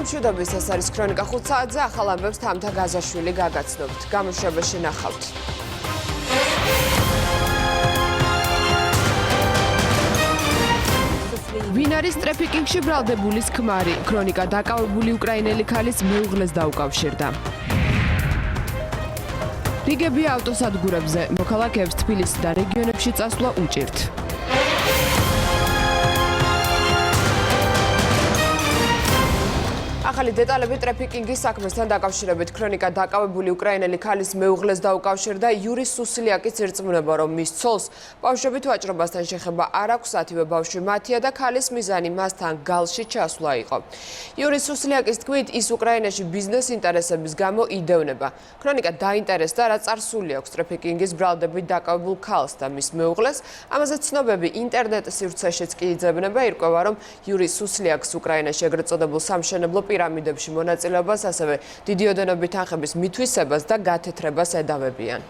გამომშვიდობის ეს არის ქრონიკა 5 საათზე ახალ ამბებს თამთა გაზაშვილი გაგაცნობთ. გამოშვებაში ნახავთ. ვინ არის ტრაფიკინგში ბრალდებულის ქმარი? ქრონიკა დაკავებული უკრაინელი ქალის მეუღლეს დაუკავშირდა. რიგები ავტოსადგურებზე, მოქალაქეებს თბილისი და რეგიონებში წასვლა უჭირთ. ახალი დეტალები ტრაფიკინგის საქმესთან დაკავშირებით. ქრონიკა დაკავებული უკრაინელი ქალის მეუღლეს დაუკავშირდა. იურის სუსლიაკის ირწმუნება, რომ მის ცოლს ბავშვებით ვაჭრობასთან შეხება არ აქვს, ათივე ბავშვი მათია და ქალის მიზანი მასთან გალში ჩასვლა იყო. იურის სუსლიაკის თქმით, ის უკრაინაში ბიზნეს ინტერესების გამო იდევნება. ქრონიკა დაინტერესდა, რა წარსული აქვს ტრაფიკინგის ბრალდებით დაკავებულ ქალს და მის მეუღლეს. ამაზე ცნობები ინტერნეტ სივრცეშიც კი იძებნება. ირკვევა, რომ იურის სუსლიაკს უკრაინაში ეგრეთ წოდებულ სამშენებლო პირამიდებში მონაწილეობას, ასევე დიდი ოდენობით თანხების მითვისებას და გათეთრებას ედავებიან.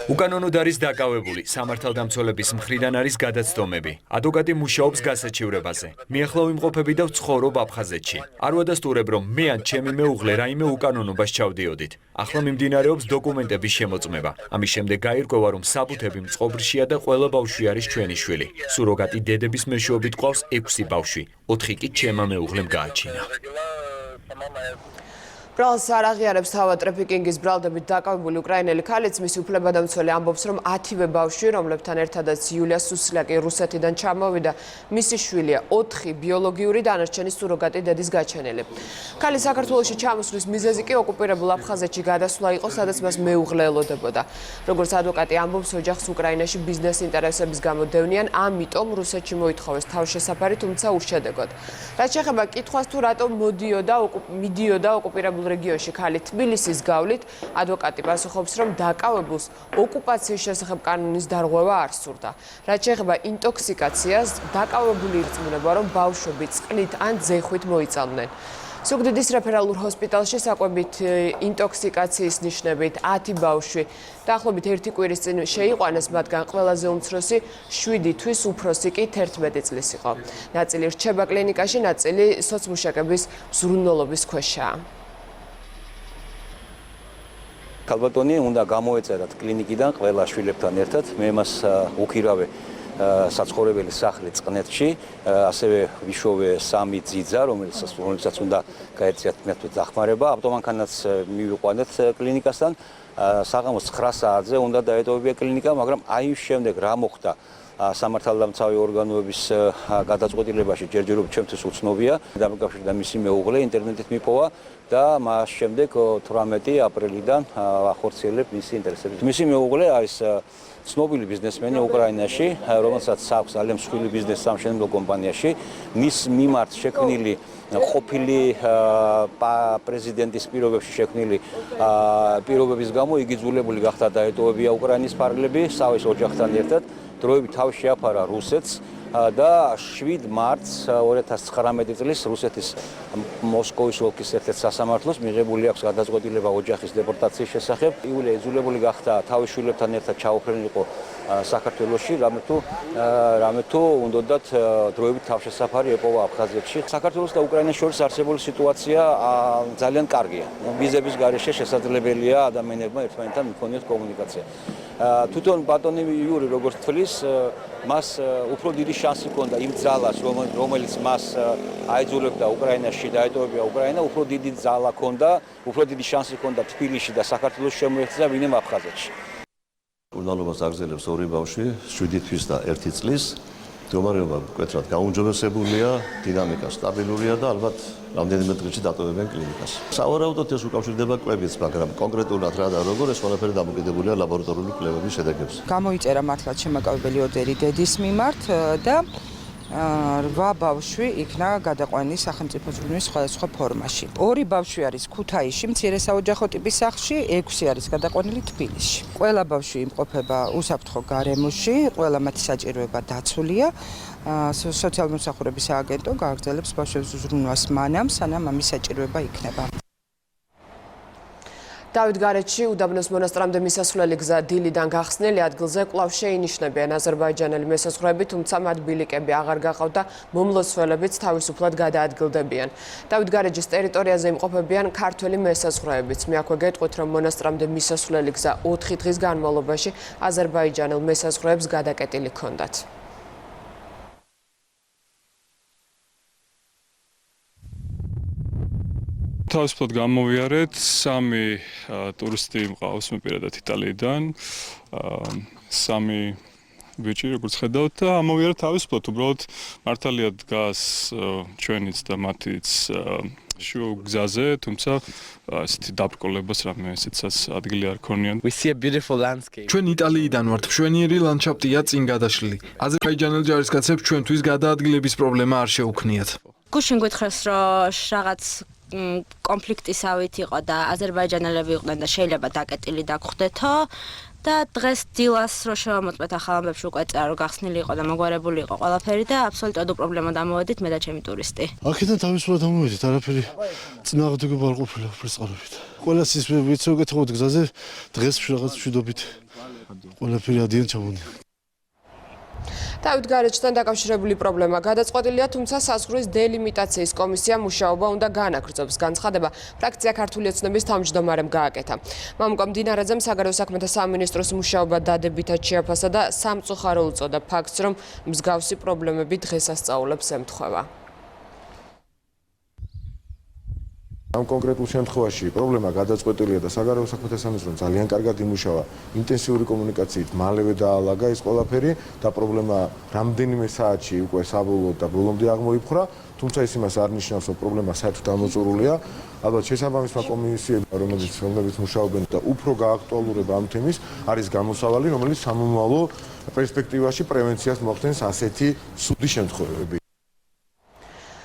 უკანონოდ არის დაკავებული, სამართალდამცველების მხრიდან არის გადაცდომები. ადვოკატი მუშაობს გასაჩივრებაზე. მიახლო ვიმყოფები და ვცხოვრობ აფხაზეთში. არ ვადასტურებ, რომ მე ან ჩემი მეუღლე რაიმე უკანონობას ჩავდიოდით. ახლა მიმდინარეობს დოკუმენტების შემოწმება. ამის შემდეგ გაირკვევა, რომ საბუთები მწყობრშია და ყველა ბავშვი არის ჩვენი შვილი. სუროგატი დედების მეშვეობით ყავს 6 ბავშვი. 4 კი ჩემმა მეუღლემ გააჩინა. ბრალს არ აღიარებს თავად ტრაფიკინგის ბრალდებით დაკავებული უკრაინელი ქალიც. მისი უფლებადამცველი ამბობს, რომ 10 ბავშვი, რომლებთან ერთადაც იულია სუსლიაკი რუსეთიდან ჩამოვიდა, მისი შვილია 4 ბიოლოგიური, დანარჩენი სუროგატი დედის გაჩენილი. ქალი საქართველოში ჩამოსვლის მიზეზი კი ოკუპირებულ აფხაზეთში გადასვლა იყო, სადაც მას მეუღლე ელოდებოდა. როგორც ადვოკატი ამბობს, ოჯახს უკრაინაში ბიზნეს ინტერესების გამო დევნიან, ამიტომ რუსეთში მოითხოვეს თავშესაფარი, თუმცა უშედეგოდ. რაც შეეხება კითხვას, თუ რატომ მიდიოდა ოკუპირებულ რეგიონში ქალი თბილისის გავლით, ადვოკატი პასუხობს, რომ დაკავებულს ოკუპაციის შესახებ კანონის დარღვევა არ სურდა. რაც შეეხება ინტოქსიკაციას, დაკავებული ირწმუნება, რომ ბავშვები წყლით ან ძეხვით მოიწამნენ. ზუგდიდის რეფერალურ ჰოსპიტალში საკვებით ინტოქსიკაციის ნიშნებით 10 ბავშვი დაახლოებით 1 კვირის წინ შეიყვანეს, მათგან ყველაზე უმცროსი 7 თვის, უფროსი კი 11 წლის იყო. ნაწილი რჩება კლინიკაში, ნაწილი სოცმუშაკების ზრუნველობის ქვეშაა. ქალბატონი უნდა გამოეწერათ კლინიკიდან ყველა შვილებთან ერთად. მე მას უქირავე საცხოვრებელი სახლი წყნეთში, ასევე ვიშოვე 3 ძიძა, რომელსაც უნდა გაეწიათ მეთვე დახმარება. ავტომანქანაც მივიყვანეთ კლინიკასთან. საღამოს 9 საათზე უნდა დაეტოვებია კლინიკა, მაგრამ აი შემდეგ რა მოხდა სამართალდამცავი ორგანოების გადაწყვეტილებაში ჯერჯერობით ჩემთვის უცნობია. დამოკავშირდა მისი მეუღლე ინტერნეტით მიპოვა და მას შემდეგ 18 აპრილიდან ახორციელებ მისი ინტერესების. მისი მეუღლე არის ცნობილი ბიზნესმენი უკრაინაში, რომელსაც აქვს ძალიან მსხვილი ბიზნესი სამშენებლო კომპანიაში. მის მიმართ შექმნილი ყოფილი პრეზიდენტის პირობებში შექმნილი პირობების გამო იგი იძულებული გახდა დაეტოვებია უკრაინის ფარგლები სავის ოჯახთან ერთად. დროებით თავი შეაფარა რუსეთს და 7 მარტს 2019 წლის რუსეთის მოსკოვის ოლქის ერთ-ერთ სასამართლოს მიღებული აქვს გადაწყვეტილება ოჯახის დეპორტაციის შესახებ. იულია იძულებული გახდა თავის შვილებთან ერთად ჩაუფრენილიყო საქართველოში, რამე თუ უნდათ დროებით თავშესაფარი ეპოვა აფხაზეთში. საქართველოს და უკრაინას შორის არსებული სიტუაცია ძალიან კარგია. ვიზების გარეშე შესაძლებელია ადამიანებმა ერთმანეთთან მქონიოთ კომუნიკაცია. თვითონ ბატონი იური როგორც თვლის, მას უფრო დიდი შანსი ჰქონდა იმ ძალას, რომელიც მას აიძულებდა უკრაინაში დაეტოვებია უკრაინა, უფრო დიდი ძალა ჰქონდა, უფრო დიდი შანსი ჰქონდა თბილისში და საქართველოს შემოექცა ვინმე აფხაზეთში. ურნალობას აგზელებს 2 ბავშვი, 7 თვის და 1 წლის. მდგომარეობა მკვეთრად გაუმჯობესებულია, დინამიკა სტაბილურია და ალბათ რამდენიმე დღეში დატოვებენ კლინიკას. სავარაუდოდ ეს უკავშირდება კვლევით, მაგრამ კონკრეტულად რა და როგორ ეს ყველაფერი დამოკიდებულია ლაბორატორიული კვლევების შედეგებზე. გამოიწერა მართლაც შემაკავებელი ორდერი დედის მიმართ და 8 ბავშვი იქნა გადაყვანილი სახელმწიფო ზრუნვის სხვადასხვა ფორმაში. 2 ბავშვი არის ქუთაისში, მცირე საოჯახო ტიპის სახლში, 6 არის გადაყვანილი თბილისში. ყველა ბავშვი იმყოფება უსაფრთხო გარემოში, ყველა მათი საჭიროება დაცულია. სოციალური მომსახურების სააგენტო გააგრძელებს ბავშვების ზრუნვას მანამ, სანამ ამის საჭიროება იქნება. დავითგარეჯში უდაბნოს მონასტრამდე მისასვლელი გზა დილიდან გახსნილი ადგილზე კვლავ შეინიშნებიან აზერბაიჯანელი მესაზღვრეები, თუმცა მათ ბილიკები აღარ გაყავთ და მომლოცველებიც თავისუფლად გადაადგილდებიან. დავითგარეჯის ტერიტორიაზე იმყოფებიან ქართველი მესაზღვრეებიც. მე აქვე გეტყვით, რომ მონასტრამდე მისასვლელი გზა 4 დღის განმავლობაში აზერბაიჯანელ მესაზღვრეებს გადაკეტილი ჰქონდათ. თავისუფლად გამოვიარეთ, 3 ტურისტი მყავს მე პირადად იტალიიდან, 3 ბიჭი, როგორც ხედავთ და ამოვიარეთ თავისუფლად, უბრალოდ მართალია დგას ჩვენიც და მათიც გზაზე, თუმცა ესეთი დაბრკოლებას რამე ესეცაც ადგილი არ ქონიან. ჩვენ იტალიიდან ვართ, მშვენიერი ლანდშაფტია წინ გადაშლილი. აზერბაიჯანელ ჯარისკაცებს ჩვენთვის გადაადგილების პრობლემა არ შეუქმნიათ. გუშინ გითხრეს, რომ რაღაც კონფლიქტისავით იყო და აზერბაიჯანელები იყვნენ და შეიძლება დაკეტილი დაგხვდეთო და დღეს დილას რო შევამოწმეთ ახალ ამბებში უკვე წერა რომ გახსნილი იყო და მოგვარებული იყო ყველაფერი და აბსოლუტურად უპრობლემოდ ამოვედით მე და ჩემი ტურისტი. აქედან თავისუფლად ამოვედით, არაფერი წინააღმდეგობა არ ყოფილა უბრალოდ. ყველას ის ვიცი უკეთებოდ გზაზე დღეს რაღაც მშვიდობით ყველაფერი ადიან ჩამოვიდა. დავითგარეჯთან დაკავშირებული პრობლემა გადაწყვეტილია, თუმცა საზღვრის დელიმიტაციის კომისია მუშაობა უნდა განაგრძობს. განცხადება ფრაქცია ქართული ოცნების თავმჯდომარემ გააკეთა. მამუკა მდინარაძემ საგარეო საქმეთა სამინისტროს მუშაობა დადებითად შეაფასა და სამწუხარო უწოდა ფაქტს, რომ მსგავსი პრობლემები დღესასწაულებს ემთხვევა. ამ კონკრეტულ შემთხვევაში პრობლემა გადაწყვეტილია და საგარეო საქმეთა სამინისტრომ ძალიან კარგად იმუშავა, ინტენსიური კომუნიკაციით მალევე დაალაგა ეს ყველაფერი და პრობლემა რამდენიმე საათში უკვე საბოლოოდ და ბოლომდე აღმოიფხვრა, თუმცა ის იმას არ ნიშნავს, რომ პრობლემა საერთოდ ამოწურულია. ალბათ შესაბამისმა კომისიებმა, რომლებიც მუშაობენ და უფრო გააქტუალურება ამ თემის, არის გამოსავალი, რომელიც სამომავლო პერსპექტივაში პრევენციას მოხდენს ასეთი სუდი შემთხვევები.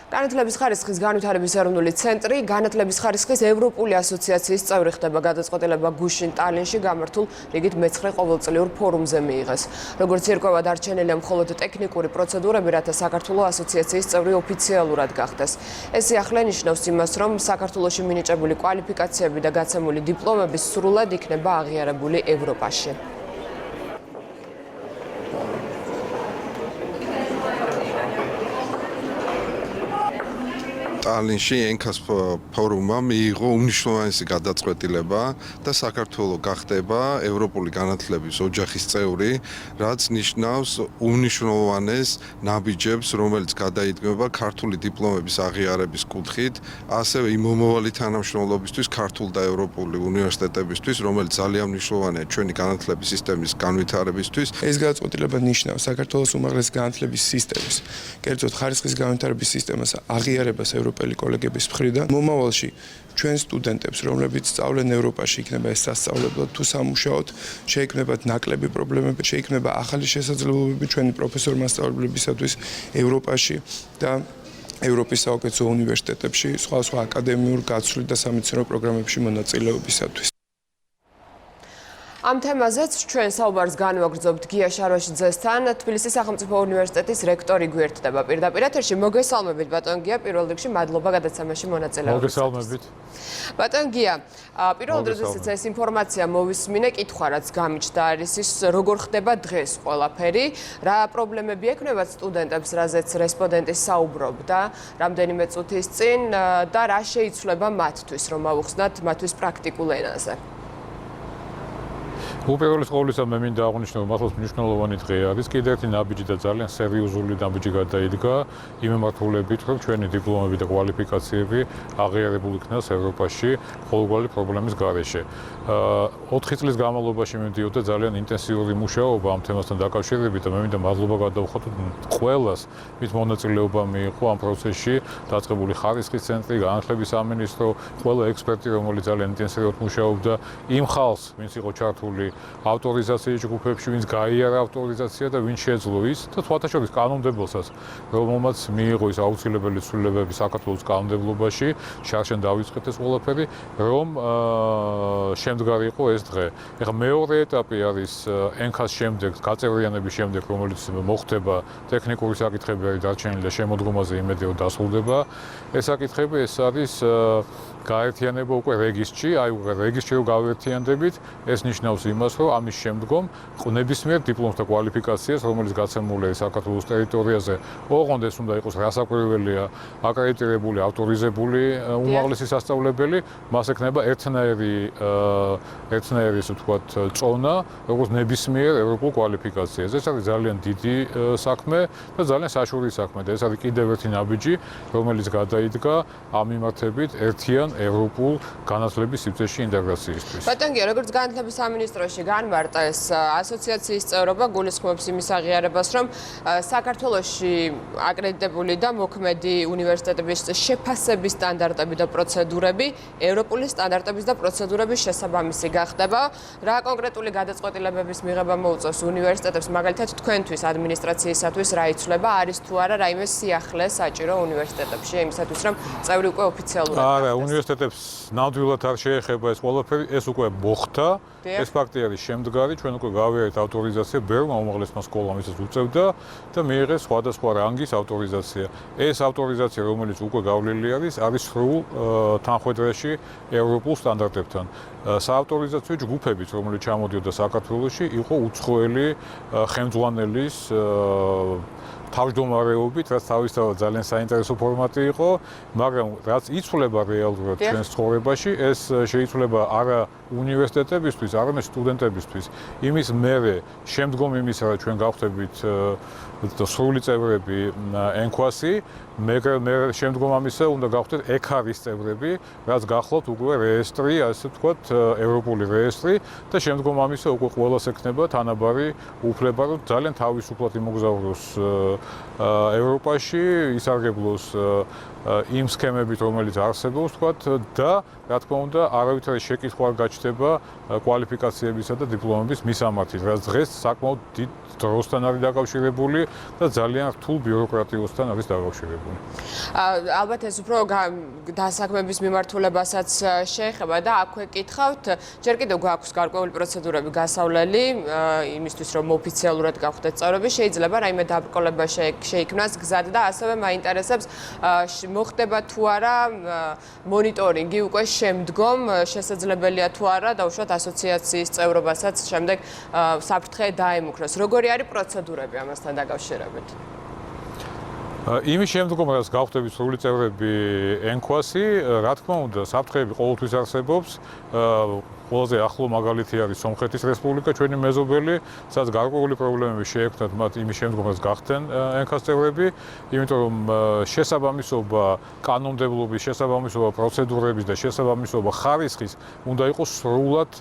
განათლების ხარისხის განვითარების ეროვნული ცენტრი განათლების ხარისხის ევროპული ასოციაციის წევრი ხდება. გადაწყვეტილება გუშინ ტალინში გამართულ რიგით მე-9 ყოველწლიურ ფორუმზე მიიღეს. როგორც ირკვევა, დარჩენილია მხოლოდ ტექნიკური პროცედურები, რათა საქართველოს ასოციაციის წევრი ოფიციალურად გახდეს. ეს ახლა ნიშნავს იმას, რომ საქართველოში მინიჭებული კვალიფიკაციები და გაცემული დიპლომები სრულად იქნება აღიარებული ევროპაში. ტალინში ენქას ფორუმმა მიიღო უმნიშვნელოვანესი გადაწყვეტილება და საქართველოს გახდება ევროპული განათლების ოჯახის წევრი, რაც ნიშნავს უმნიშვნელოვანეს ნაბიჯებს, რომელიც გადაიდგება ქართული დიპლომების აღიარების კუთხით, ასევე იმ მომავალი თანამშრომლობისთვის ქართულ და ევროპული უნივერსიტეტებისთვის, რომელიც ძალიან მნიშვნელოვანია ჩვენი განათლების სისტემის განვითარებისთვის. ეს გადაწყვეტილება ნიშნავს საქართველოს უმაღლესი განათლების სისტემის, კერძოდ ხარისხის განვითარების სისტემას აღიარებას ევროპელი კოლეგების მხრიდან. მომავალში ჩვენ სტუდენტებს, რომლებიც სწავლენ ევროპაში, იქნება ეს სასწავლებლად თუ სამუშაოდ, შეიქმნებათ ნაკლები პრობლემები, შეიქმნება ახალი შესაძლებლობები ჩვენი პროფესორ-მასწავლებლებისათვის ევროპაში და ევროპის საუკეთესო უნივერსიტეტებში, სხვა აკადემიურ, გაცვლით და სამეცნიერო პროგრამებში მონაწილეობისათვის. ამ თემაზეც ჩვენ საუბარს განვაგრძობთ გია შარვაშიძესთან, თბილისის სახელმწიფო უნივერსიტეტის რექტორი გვერდდება პირდაპირ ეთერში. მოგესალმებით ბატონ გია, პირველ რიგში მადლობა გადაცემაში მონაწილეობისთვის. მოგესალმებით. ბატონ გია, პირველ რიგში ეს ინფორმაცია მოვისმინე, კითხვა რაც გამიჩნდა არის ის, როგორ ხდება დღეს ყველაფერი, რა პრობლემები ექნებათ სტუდენტებს, რაზეც რესპონდენტი საუბრობდა რამდენიმე წუთის წინ და რა შეიცვლება მათთვის, რომ ავუხსნათ მათთვის პრაქტიკულ ენაზე. უპირველეს ყოვლისა მე მინდა აღვნიშნო, მართლაც მნიშვნელოვანი დღე არის. კიდევ ერთი ნაბიჯი და ძალიან სერიოზული ნაბიჯი გადაიდგა იმ მიმართულებით, რომ ჩვენი დიპლომები და კვალიფიკაციები აღიარებულ იქნას ევროპაში ყოველგვარი პრობლემის გარეშე. 4 წლის განმავლობაში მივდიოდა ძალიან ინტენსიური მუშაობა ამ თემასთან დაკავშირებით და მე მინდა მადლობა გადავხოთ ყველას, ვინც მონაწილეობა მიიღო ამ პროცესში, დაწყებული ხარისხის ცენტრი, განათლების სამინისტრო, ყველა ექსპერტი, რომელიც ძალიან ინტენსიურად მუშაობდა, იმ ხალხს, ვინც იყო ჩართული ავტორიზაციის ჯგუფებში, ვინც გაიარა ავტორიზაცია და ვინც შეძლო ის და სხვათა შორის კანონმდებელსაც, რომელმაც მიიღო ის აუცილებელი ცვლილებები საქართველოს კანონმდებლობაში, შარშან დავიწყეთ ეს ყველაფერი, რომ შემდგარი იყო ეს დღე. ეხლა მეორე ეტაპი არის ენქას შემდეგ, გაწევრიანების შემდეგ, რომელიც მოხდება ტექნიკური საკითხები არის დარჩენილი და შემოდგომაზე იმედი რომ დასრულდება. ეს საკითხები ეს არის გაერთიანება უკვე რეგისტრში, აი უკვე რეგისტრში რომ გავერთიანდებით, ეს ნიშნავს იმას, რომ ამის შემდგომ ნებისმიერ დიპლომს და კვალიფიკაციას, რომელიც გაცემული არის საქართველოს ტერიტორიაზე, ოღონდ ეს უნდა იყოს რასაკვირველია, აკრედიტირებული, ავტორიზებული უმაღლესი სასწავლებელი, მას ექნება ერთნაირი ესე ვთქვათ, წონა, როგორც ნებისმიერ ევროპულ კვალიფიკაციაზე. ეს არის ძალიან დიდი საქმე და ძალიან საშუალო საქმე და ეს არის კიდევ ერთი ნაბიჯი, რომელიც გადაიდგა ამ მიმართებით ერთიან ევროპულ განათლების სივრცეში ინტეგრაციისთვის. ბატონ გია, როგორც განათლების სამინისტროში განმარტა ეს ასოციაციის წევრობა გულისხმობს იმის აღიარებას, რომ საქართველოში აკრედიტებული და მოქმედი უნივერსიტეტების შეფასების სტანდარტები და პროცედურები ევროპული სტანდარტების და პროცედურების შესაბამისი გახდება. რა კონკრეტული გადაწყვეტილებების მიღება მოუწევს უნივერსიტეტებს, მაგალითად თქვენთვის ადმინისტრაციისათვის რა იცვლება, არის თუ არა რაიმე სიახლე საჭირო უნივერსიტეტებში, იმისათვის რომ წევრი უკვე ოფიციალურად არა, უნივერსიტეტებს ნამდვილად არ შეეხება ეს ყველაფერი, ეს უკვე მოხდა. ეს ფაქტი არის შემდგარი, ჩვენ უკვე გავიარეთ ავტორიზაცია, ბევრმა უმაღლესმა სკოლამ ისიც უწევდა და მიიღეს სხვადასხვა რანგის ავტორიზაცია. ეს ავტორიზაცია, რომელიც უკვე გავლილი არის სრულ თანხმედრეში ევროპულ სტანდარტებთან. საავტორიზაციო ჯგუფებიც, რომელიც ჩამოდიოდა საქართველოში, იყო უცხოელი ხელმძღვანელის თავმჯდომარეობით, რაც თავისთავად ძალიან საინტერესო ფორმატი იყო, მაგრამ რაც იცვლება რეალურად ჩვენს ცხოვრებაში, ეს შეიცვლება არა უნივერსიტეტებისთვის, არამედ სტუდენტებისთვის. იმის მერე, შემდგომ იმისა, რომ ჩვენ გავხდებით სრული წევრები ენქვასი, მე შემდგომ ამისა უნდა გავხდეთ ეკარის წევრები, რაც გახლავთ უკვე რეესტრი, ასე ვთქვათ, ევროპული რეესტრი და შემდგომ ამისა უკვე ყველას ექნება თანაბარი უფლება, რომ ძალიან თავისუფლად იმოგზაუროს ევროპაში, ისარგებლოს იმ სქემებით, რომელიც არსებობს, ვთქვათ, და რა თქმა უნდა, არავითარი შეკითხვა არ გაჩნდება კვალიფიკაციებისა და დიპლომების მისამართით, რაც დღეს საკმაოდ დიდ დროსთან არის დაკავშირებული და ძალიან რთულ ბიუროკრატიოსთან არის დაკავშირებული. ალბათ ეს უფრო დასაქმების მიმართულებასაც შეეხება და აქვე კითხავთ, ჯერ კიდევ გვაქვს გარკვეული პროცედურები გასავლელი, იმისთვის რომ ოფიციალურად გავხდეთ წევრები, შეიძლება რაიმე დაბრკოლება შეიქმნას გზად და ასევე მაინტერესებს მოხდება თუ არა მონიტორინგი უკვე შემდგომ შესაძლებელია თუ არა დაუშვათ ასოციაციის წევრობასაც შემდეგ საფრთხე დაემუქროს. როგორი არის პროცედურები ამასთან დაკავშირებით? იმის შემდგომ, რაც გავხდებით სრული წევრები ენქვასი, რა თქმა უნდა, საფრთხეები ყოველთვის არსებობს. ყველაზე ახლო მაგალითი არის სომხეთის რესპუბლიკა, ჩვენი მეზობელი, სადაც გარკვეული პრობლემები შეექმნათ მათ იმის შემდგომ, რაც გახდნენ ენქას წევრები, იმიტომ რომ შესაბამისობა კანონმდებლობის, შესაბამისობა პროცედურების და შესაბამისობა ხარისხის უნდა იყოს სრულად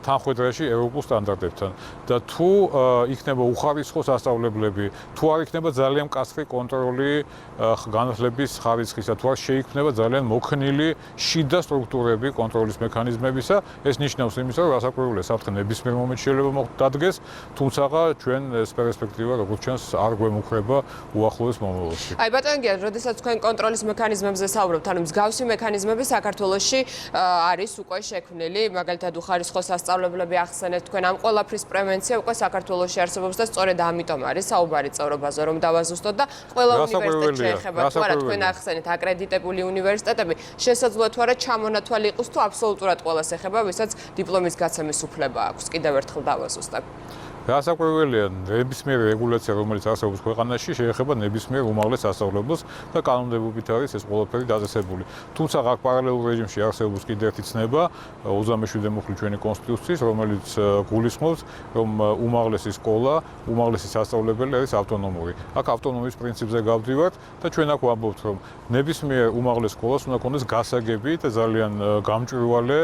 თანხმედრეში ევროპულ სტანდარტებთან. და თუ იქნება უხარისხო სასწავლებლები, თუ არ იქნება ძალიან მკაცრი კონტროლი განათლების ხარისხისა, თუ არ შეიქმნება ძალიან მოქნილი შიდა სტრუქტურები კონტროლის მექანიზმებისა, ეს ნიშნავს იმის, რომ რასაკვირველია საფრთხე ნებისმიერ მომენტში შეიძლება დადგეს, თუმცა ჩვენ ეს პერსპექტივა როგორც ჩანს არ გვემუქრება უახლოეს მომავალში. აი ბატონო გია, როდესაც თქვენ კონტროლის მექანიზმებზე საუბრობთ, ანუ მსგავსი მექანიზმები საქართველოში არის უკვე შექმნილი, მაგალითად უხარისხო სასწავლებლები ახსენეთ, თქვენ ამ ყველაფრის პრევენცია უკვე საქართველოში არსებობს და სწორედ ამიტომ არის საუბარი წევრობაზე, რომ დავაზუსტოთ და ყველა უნივერსიტეტს შეეხება თუ არა თქვენ ახსენეთ აკრედიტებული უნივერსიტეტები, შესაძლოა თუ არა ჩამონათვალი იყოს თუ აბსოლუტურად ყველას ეხება, ვისაც დიპლომის გაცემის უფლება აქვს. კიდევ ერთხელ დავაზუსტებ. გასაკვირველია, ნებისმიერი რეგულაცია, რომელიც არსებობს ქვეყანაში, შეეხება ნებისმიერ უმაღლეს სასწავლებელს და კანონმდებლობით არის ეს ყველაფერი დაწესებული. თუმცა აქ პარალელურ რეჟიმში არსებობს კიდევ ერთი ცნება 27 მუხლი ჩვენი კონსტიტუციის, რომელიც გულისხმობს, რომ უმაღლესი სკოლა, უმაღლესი სასწავლებელი არის ავტონომური. აქ ავტონომიის პრინციპზე გავდივართ და ჩვენ აქ ვამბობთ, რომ ნებისმიერ უმაღლეს სკოლას უნდა ქონდეს გასაგები და ძალიან გამჭვირვალე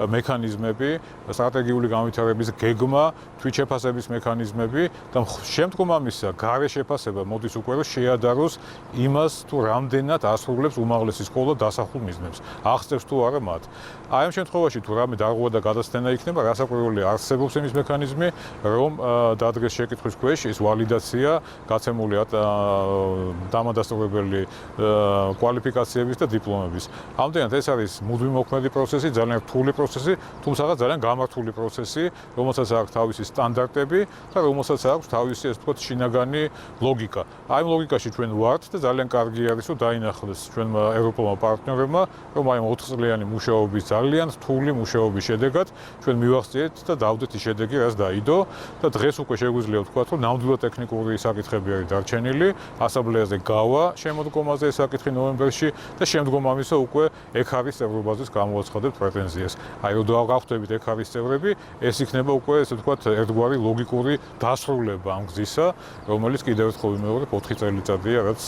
მექანიზმი მექანიზმები, სტრატეგიული განვითარების გეგმა, თვითშეფასების მექანიზმები და შემდგომ ამისა გარე შეფასება მოდის უკვე რომ შეადაროს იმას თუ რამდენად ასრულებს უმაღლესი სკოლა დასახულ მიზნებს. აღწევს თუ არა მათ. აი ამ შემთხვევაში თუ რამე დარღვევა და გადაცემა იქნება, რასაკვირველია არსებობს იმის მექანიზმი, რომ დადგეს შეკითხვის ქვეშ ის ვალიდაცია გაცემული დამადასტურებელი კვალიფიკაციების და დიპლომების. ამდენად ეს არის მუდმივ მოქმედი პროცესი, ძალიან რთული პროცესი, თუმცა ძალიან გამართული პროცესი, რომელსაც აქვს თავისი სტანდარტები და რომელსაც აქვს თავისი ესე ვთქვათ შინაგანი ლოგიკა. აი ამ ლოგიკაში ჩვენ ვართ და ძალიან კარგი არის რომ დაინახეს ჩვენმა ევროპულმა პარტნიორებმა, რომ აი 4 წლიანი მუშაობის ძალიან რთული მუშაობის შედეგად ჩვენ მივახციეთ და დავდეთ ის შედეგი, რაც დაიდო და დღეს უკვე შეგვიძლია ვთქვათ, რომ ნამდვილად ტექნიკური საკითხები არის დარჩენილი, ასამბლეაზე გავა შემოდგომაზე ეს საკითხი ნოემბერში და შემდგომ ამისა უკვე ექარის წევრობაზეც გამოაცხადებთ პრეტენზიას. აი რომ გავხდებით ექარის წევრები, ეს იქნება უკვე ესე ვთქვათ ერთგვარი ლოგიკური დასრულება ამ გზისა, რომელიც კიდევ ერთხელ ვიმეორებ 4 წელიწადია, რაც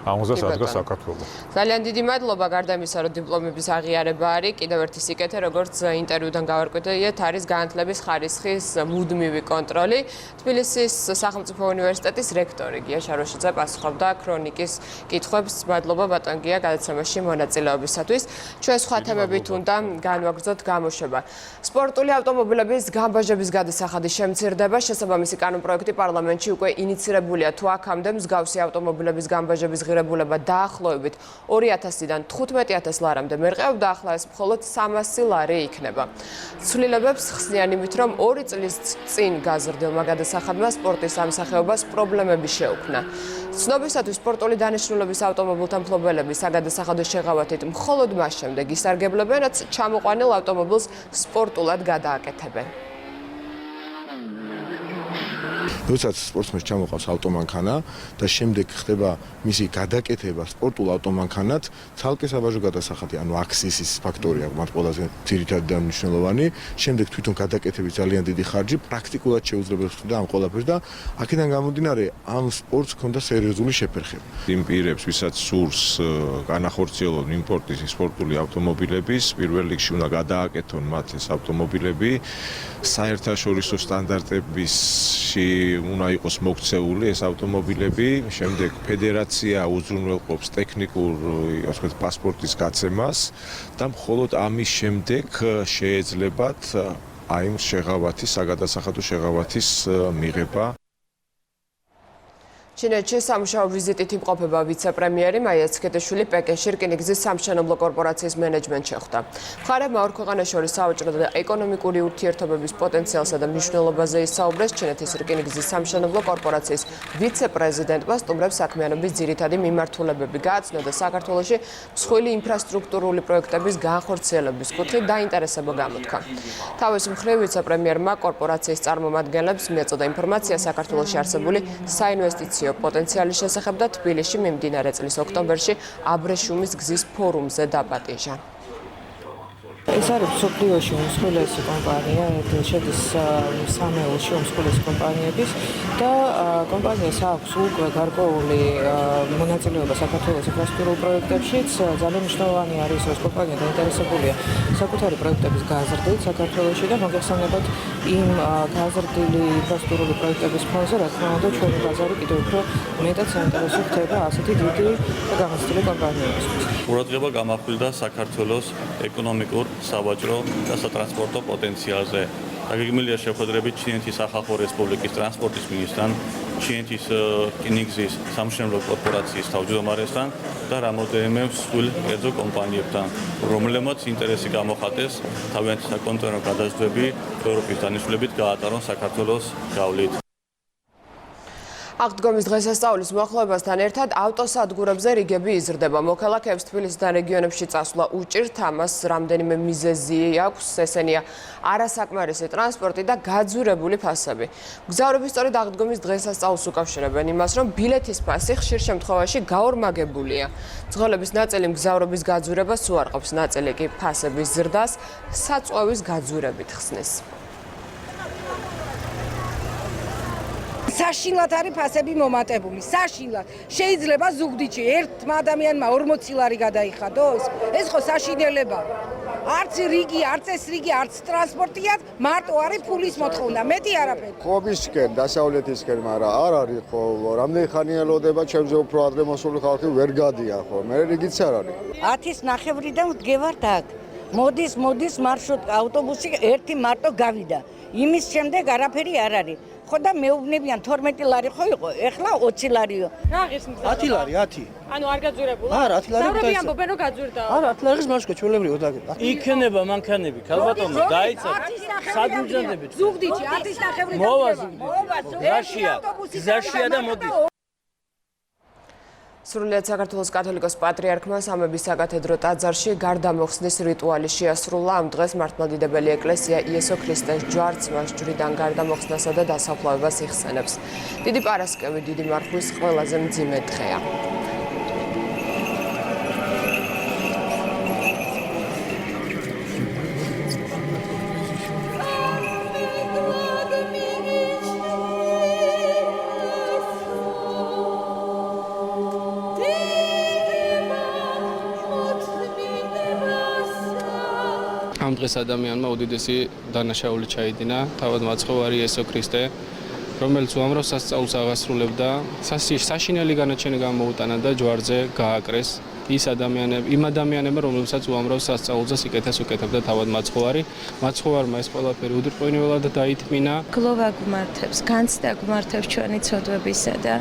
ამაზე ადგას საქართველოს. ძალიან დიდი მადლობა გარდა იმისა, რომ დიპლომების აღიარება არის, კიდევ ერთი სიკეთე, როგორც ინტერვიუდან გავარკვევიეთ, არის განათლების ხარისხის მუდმივი კონტროლი. თბილისის სახელმწიფო უნივერსიტეტის რექტორი გია შაროშიძე პასუხობდა ქრონიკის კითხვებს. მადლობა ბატონ გია გადაცემაში მონაწილეობისათვის. ჩვენ სხვა თემებით უნდა განვაგრძოთ გამოშვება. სპორტული ავტომობილების გამბაჟების გადასახადის შემცირდება. შესაბამისი კანონპროექტი პარლამენტში უკვე ინიცირებულია. თუ აქამდე მსგავსი ავტომობილების გამბაჟების ღირებულება დაახლოებით 2000-დან 15000 ლარამდე მერყეობდა, ახლა ეს მხოლოდ 300 ლარი იქნება. ცვლილებებს ხსნიან იმით, რომ 2 წლის წინ გაზრდილმა გადასახადმა სპორტის ამ სახეობას პრობლემები შეუქმნა. ცნობისათვის სპორტული დანიშნულების ავტომობილთა მფლობელები საგადასახადო შეღავათით მხოლოდ მას შემდეგ ისარგებლებენ, რაც ჩამოყვანილ ავტომობილს სპორტულად გადააკეთებენ. როდესაც სპორტსმენს ჩამოყავს ავტომანქანა და შემდეგ ხდება მისი გადაკეთება სპორტულ ავტომანქანად, ცალკე საბაჟო გადასახადი, ანუ აქსისის ფაქტორი აქვს მათ ყველაზე ძირითადი და მნიშვნელოვანი. შემდეგ თვითონ გადაკეთების ძალიან დიდი ხარჯი პრაქტიკულად შეუძლებელს ხდება ამ ყველაფერს და აქედან გამომდინარე ამ სპორტს ჰქონდა სერიოზული შეფერხება. იმ პირებს, ვისაც სურს განახორციელონ იმპორტის სპორტული ავტომობილების, პირველ რიგში უნდა გადააკეთონ მათ ეს ავტომობილები საერთაშორისო სტანდარტებში უნდა იყოს მოქცეული ეს ავტომობილები, შემდეგ ფედერაცია უზრუნველყოფს ტექნიკურ, ასე ვთქვათ, პასპორტის გაცემას და მხოლოდ ამის შემდეგ შეეძლებათ აი ამ შეღავათის, საგადასახადო შეღავათის მიღება. ჩინეთში სამუშაო ვიზიტით იმყოფება ვიცე-პრემიერი მაია ცქეთიშვილი პეკინში რკინიგზის სამშენებლო კორპორაციის მენეჯმენტს შეხვდა. მხარეებმა ორ ქვეყანას შორის სავაჭრო და ეკონომიკური ურთიერთობების პოტენციალსა და მნიშვნელობაზე ისაუბრეს. ჩინეთის რკინიგზის სამშენებლო კორპორაციის ვიცე-პრეზიდენტმა სტუმრებს საქმიანობის ძირითადი მიმართულებები გააცნო და საქართველოში მსხვილი ინფრასტრუქტურული პროექტების განხორციელების კუთხით დაინტერესება გამოთქვა. თავის მხრივ ვიცე-პრემიერმა კორპორაციის წარმომადგენლებს მიაწოდა ინფორმაცია საქართველოში არსებული საინვესტიციო პოტენციალის შესახებ და თბილისში მიმდინარე წლის ოქტომბერში აბრეშუმის გზის ფორუმზე დაპატიჟა. ეს არის მსოფლიოში უმსხვილესი კომპანია, შედის სამეულში უმსხვილესი კომპანიების და კომპანიას აქვს უკვე გარკვეული მონაწილეობა საქართველოს ინფრასტრუქტურულ პროექტებშიც. ძალიან მნიშვნელოვანი არის, რომ კომპანია დაინტერესებულია საკუთარი პროექტების გაზრდით საქართველოში და მოგეხსენებათ იმ გაზრდილი ინფრასტრუქტურული პროექტების ფონზე, რა თქმა უნდა, ჩვენი ბაზარი კიდევ უფრო მეტად საინტერესო ხდება ასეთი დიდი და გამოცდილი კომპანიებისთვის. ყურადღება გამახვილდა საქართველოს ეკონომიკურ, სავაჭრო და სატრანსპორტო პოტენციალზე. დაგეგმილია შეხვედრებით ჩინეთის სახალხო რესპუბლიკის ტრანსპორტის მინისტრთან, ჩინეთის რკინიგზის სამშენებლო კორპორაციის თავმჯდომარესთან და რამოდენიმე მსხვილ კერძო კომპანიებთან, რომლებმაც ინტერესი გამოხატეს თავიანთი საკონტეინერო გადაზიდვები ევროპის დანიშნულებით გაატარონ საქართველოს გავლით. აღდგომის დღესასწაულის მოახლოებასთან ერთად ავტოსადგურებზე რიგები იზრდება. მოქალაქეებს თბილისიდან რეგიონებში წასვლა უჭირთ, ამას რამდენიმე მიზეზი აქვს, ესენია არასაკმარისი ტრანსპორტი და გაძვირებული ფასები. მგზავრები სწორედ აღდგომის დღესასწაულს უკავშირებენ იმას, რომ ბილეთის ფასი ხშირ შემთხვევაში გაორმაგებულია. მძღოლების ნაწილი მგზავრობის გაძვირებას უარყოფს, ნაწილი კი ფასების ზრდას საწვევის გაძვირებით ხსნის. საშინლად არის ფასები მომატებული. საშინლად. შეიძლება ზუგდიდში ერთმა ადამიანმა 40 ლარი გადაიხადოს? ეს ხო საშინელება. არც რიგი, არც ეს რიგი, არც ტრანსპორტია, მარტო არის ფულის მოთხოვნა, მეტი არაფერი. ხობისკენ, დასავლეთისკენ, მაგრამ არ არის ხო, რამდენი ხანი ელოდება ჩემზე უფრო ადრე მოსული ხალხი ვერ გადიან ხო, მე რიგიც არ არის. 10:30-დან ვდგევართ აქ. მოდის მარშრუტ ავტობუსი ერთი მარტო გავიდა. იმის შემდეგ არაფერი არ არის. ხო და მეუბნებიან 12 ლარი ხო იყო, ეხლა 20 ლარიო. რა ღირს მგზავრი? 10 ლარი, 10. ანუ არ გაძვირებულა? არა, 10 ლარი. საუბრები ამბობენ რომ გაძვირდა. არა, 10 ლარის მაშკა ჩვეულებრივად აგე. იქნება მანქანები, ქალბატონო, დაიცათ. საგუგზავნებით. ზუგდიდში 10:30 მოვა ზუგდიდში. რაშია? გზაშია და მოდის. სრულიად საქართველოს კათოლიკოს პატრიარქმა სამების საკათედრო ტაძარში გარდამოხსნის რიტუალი შეასრულა. ამ დღეს მართლმადიდებელი ეკლესია იესო ქრისტეს ჯვარცმას ჯვრიდან გარდამოხსნასა და დასაფლავებას იხსენებს. დიდი პარასკევი დიდი მარხვის ყველაზე მძიმე დღეა. ამ დღეს ადამიანმა უდიდესი დანაშაული ჩაიდინა, თავად მაცხოვარი იესო ქრისტე, რომელიც უამრავ სასწაულს აღასრულებდა, საშინელი განაჩენი გამოუტანა და ჯვარზე გააკრეს იმ ადამიანებმა, რომლებსაც უამრავ სასწაულზე სიკეთეს უკეთებდა თავად მაცხოვარმა ეს ყველაფერი უდრყვინველად დაითმინა. გლოვა გვმართებს, განცდა გვმართებს ჩვენი ცოდვებისა და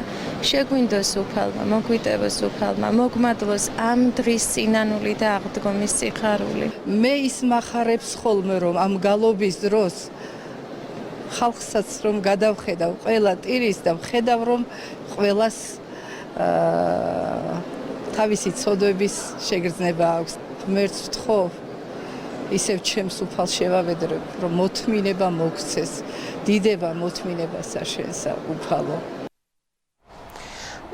შეგვინდოს უფალმა, მოგვიტევოს უფალმა, მოგმადლოს ამ დღის წინანული და აღდგომის სიხარული. მე ის მახარებს ხოლმე რომ ამ გალობის დროს ხალხსაც რომ გადავხედავ ყველა ტირის და ვხედავ რომ ყველას თავისი ცოდვების შეგრძნება აქვს. ღმერთს ვთხოვ, ისევ ჩემს უფალს შევავედრებ, რომ მოთმინება მოგცეს, დიდება მოთმინებასა შენსა უფალო.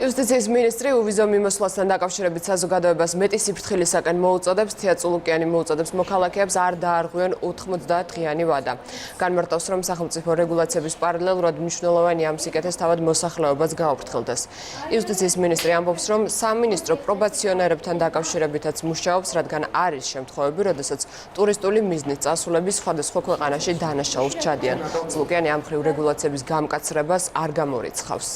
იუსტიციის მინისტრი უვიზო მიმოსვლასთან დაკავშირებით საზოგადოებას მეტი სიფრთხილისაკენ მოუწოდებს, თია წულუკიანი მოუწოდებს მოქალაქეებს არ დაარღვიონ 90 დღიანი ვადა. განმარტავს, რომ სახელმწიფო რეგულაციების პარალელურად მნიშვნელოვანი ამ სიკეთეს თავად მოსახლეობაც გაუფრთხილდეს. იუსტიციის მინისტრი ამბობს, რომ სამინისტრო პრობაციონერებთან დაკავშირებითაც მუშაობს, რადგან არის შემთხვევები, როდესაც ტურისტული მიზნით წასულები სხვადასხვა ქვეყანაში დანაშაულს ჩადიან. წულუკიანი ამ მხრივ რეგულაციების გამკაცრებას არ გამორიცხავს.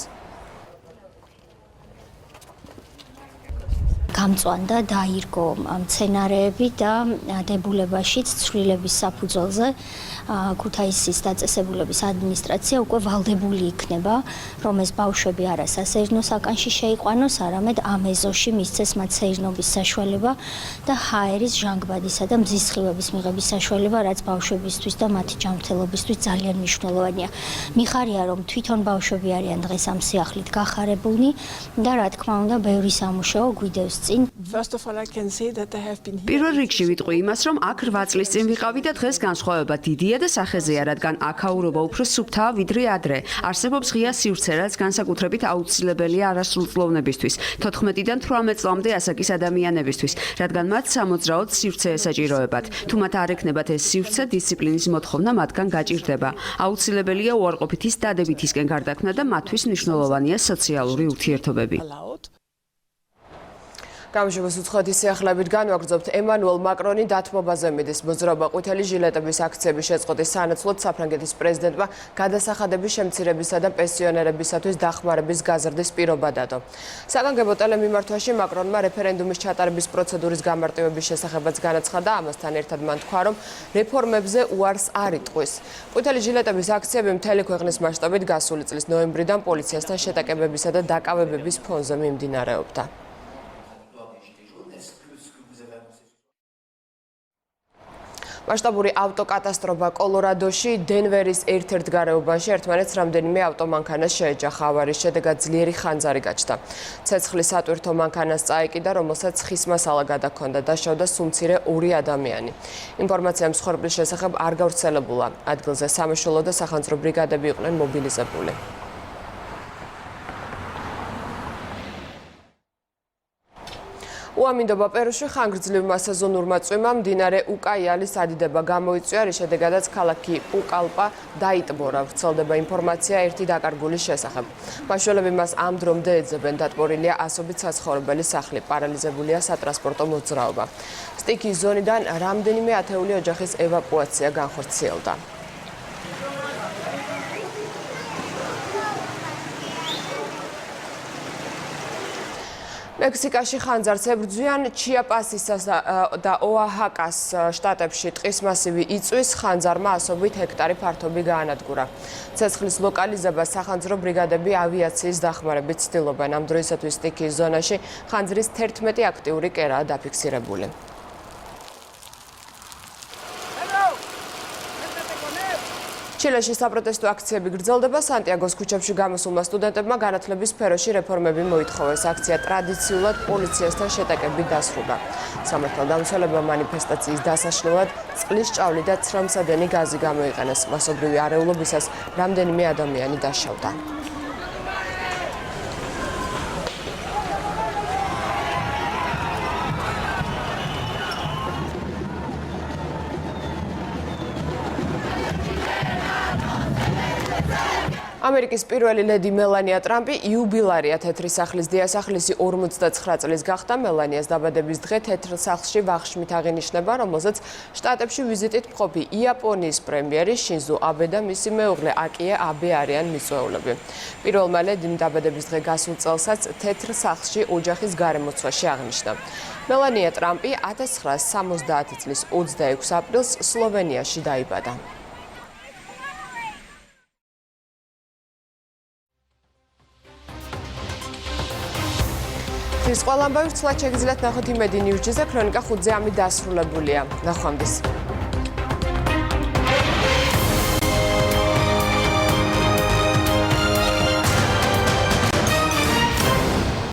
გამწვანდა დაირგო მცენარეები და დებულებაშიც ცვლილების საფუძველზე ქუთაისის დაწესებულების ადმინისტრაცია უკვე ვალდებული იქნება, რომ ეს ბავშვები არა სასეირნო საკანში შეიყვანოს, არამედ ამ ეზოში მისცეს მათ სეირნობის საშუალება და ჰაერის, ჟანგბადისა და მზისხივების მიღების საშუალება, რაც ბავშვებისთვის და მათი ჯანმრთელობისთვის ძალიან მნიშვნელოვანია. მიხარია, რომ თვითონ ბავშვები არიან დღეს ამ სიახლით გახარებულნი და რა თქმა უნდა, ბევრი სამუშაო გვიდევს. პირველ რიგში ვიტყვი იმას, რომ აქ 8 წლის წინ ვიყავი და დღეს განსხვავება დიდია და სახეზეა, რადგან აქაურობა უფრო სუფთაა ვიდრე ადრე. არსებობს ღია სივრცე, რაც განსაკუთრებით აუცილებელია არასრულწლოვნებისთვის, 14-დან 18 წლამდე ასაკის ადამიანებისთვის, რადგან მათ სამოძრაოდ სივრცე ესაჭიროებათ. თუ მათ არ ექნებათ ეს სივრცე, დისციპლინის მოთხოვნა მათგან გაჭირდება. აუცილებელია უარყოფითის დადებითისკენ გარდაქმნა და მათთვის მნიშვნელოვანია სოციალური ურთიერთობები. გამშვების უცხოეთის სიახლეებით განვაგრძობთ. ემანუელ მაკრონი დათმობაზე მიდის. მოძრაობა ყვითელი ჟილეტების აქციების შეწყვეტის სანაცვლოდ საფრანგეთის პრეზიდენტმა გადასახადების შემცირებისა და პენსიონერებისათვის დახმარების გაზრდის პირობა დადო. საგანგებო ტელემიმართვაში მაკრონმა რეფერენდუმის ჩატარების პროცედურის გამარტივების შესახებაც განაცხადა. ამასთან ერთად მან თქვა, რომ რეფორმებზე უარს არ იტყვის. ყვითელი ჟილეტების აქციები მთელი ქვეყნის მასშტაბით გასული წლის ნოემბრიდან პოლიციასთან შეტაკებებისა და დაკავებების ფონზე მიმდინარეობდა. მასშტაბური ავტოკატასტროფა კოლორადოში დენვერის ერთ-ერთ გარეუბანში ერთმანეთს რამდენიმე ავტომანქანას შეეჯახა. ავარიის შედეგად ძლიერი ხანძარი გაჩნდა. ცეცხლის სატვირთო მანქანას წაეკიდა, რომელსაც ხის მასალა გადაჰქონდა. დაშავდა სუმცირე 2 ადამიანი. ინფორმაცია მსხვერპლის შესახებ არ გავრცელებულა. ადგილზე სამაშველო და სახანძრო ბრიგადები იყვნენ მობილიზებული. უამინდობა პერუში ხანგრძლივმა სეზონურმა წვიმამ მდინარე უკაიალის ადიდება გამოიწვია, რის შედეგადაც ქალაქი პუკალპა დაიტბორა. ვრცელდება ინფორმაცია ერთი დაკარგულის შესახებ. მაშველები მას ამ დრომდე ეძებენ, დატბორილია ასობით საცხოვრებელი სახლი, პარალიზებულია სატრანსპორტო მოძრაობა. სტიქიის ზონიდან რამდენიმე ათეული ოჯახის ევაკუაცია განხორციელდა. მექსიკაში ხანძარს ებრძვიან ჩიაპასის და ოაჰაკას შტატებში ტყის მასივი იწვის, ხანძარმა ასობით ჰექტარი ფართობი გაანადგურა. ცეცხლის ლოკალიზებას სახანძრო ბრიგადები ავიაციის დახმარებით ცდილობენ. ამ დროისათვის სტიქიის ზონაში ხანძრის 11 აქტიური კერაა დაფიქსირებული. ჩილეში საპროტესტო აქციები გრძელდება. სანტიაგოს ქუჩებში გამოსულმა სტუდენტებმა განათლების სფეროში რეფორმები მოითხოვეს. აქცია ტრადიციულად პოლიციასთან შეტაკებით დასრულდა. სამართალდამცველებმა მანიფესტაციის დასაშლელად წყლის ჭავლი და ცრემლსადენი გაზი გამოიყენეს. მასობრივი არეულობისას რამდენიმე ადამიანი დაშავდა. ამერიკის პირველი ლედი მელანია ტრამპი იუბილარია თეთრი სახლის დიასახლისი 59 წლის გახდა. მელანიას დაბადების დღე თეთრ სახლში ვახშმით აღინიშნება, რომელზეც შტატებში ვიზიტით მყოფი იაპონიის პრემიერი შინზო აბე და მისი მეუღლე აკია აბე არიან მიწვეულები. პირველმა ლედიმ დაბადების დღე გასულ წელსაც თეთრ სახლში ოჯახის გარემოცვაში აღნიშნა. მელანია ტრამპი 1970 წლის 26 აპრილს სლოვენიაში დაიბადა. ის ყველამბავი ვცლად შეგიძლიათ ნახოთ იმედი ნიუზზე, ქრონიკა 5-ზე ამით დასრულებულია. ნახვამდის.